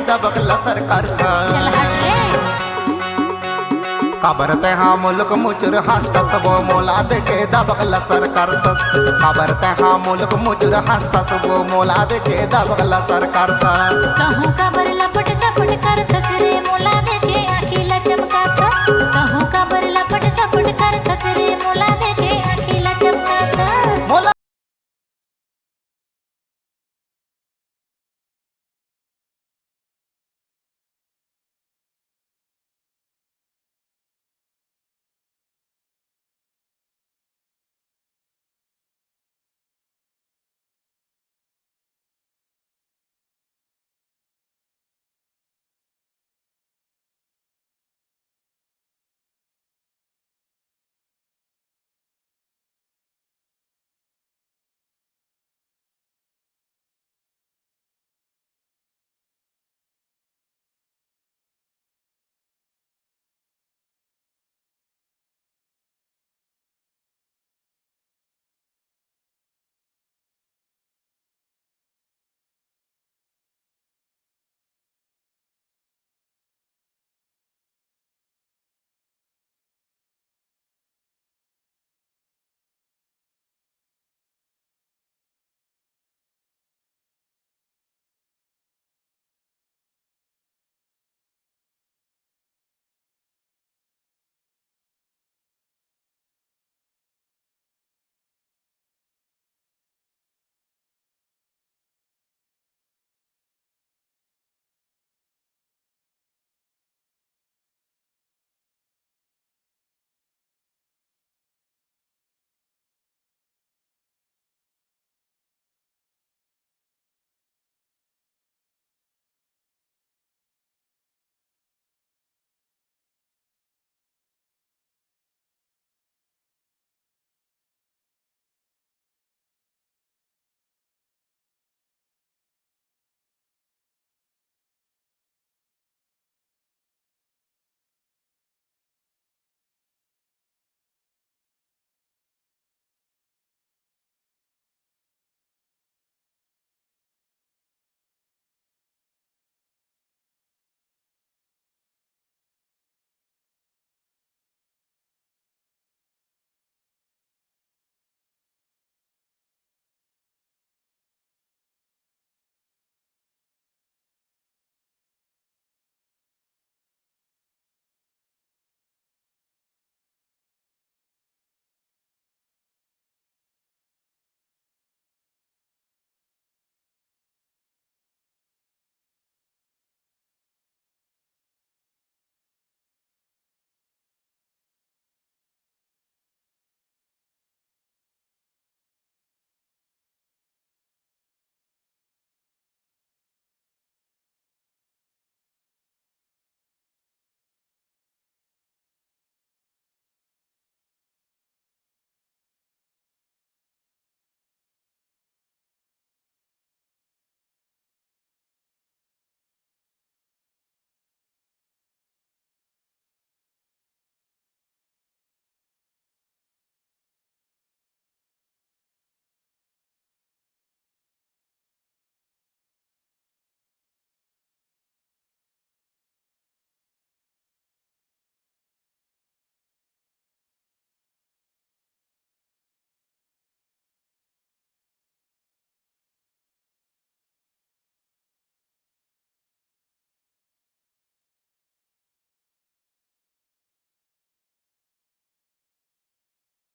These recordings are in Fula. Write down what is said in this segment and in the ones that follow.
दबगला सरकार चल हट रे। काबरते हा मुल्क मुचुर हस्ता सब मोला देके दबगला सरकार काबरते हा मुल्क मुचुर हस्ता सब मोला देके दबगला सरकार कहूँ का बर लपट सपट करतस रे मोला देके आखीला चमकातस। कहूँ का बर लपट सपट करतस रे मोला देके आखीला चमकातस। मोला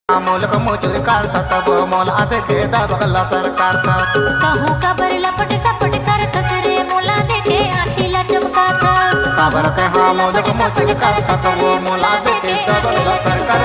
मुल्क मुचुर करता सब मोला देके दबगला सरकार कहूँ का बर लपट सपट करतस रे मोला देके आखीला चमकातस। काबरते हा मुल्क मुचुर करता सब मोला देके दबगला सरकार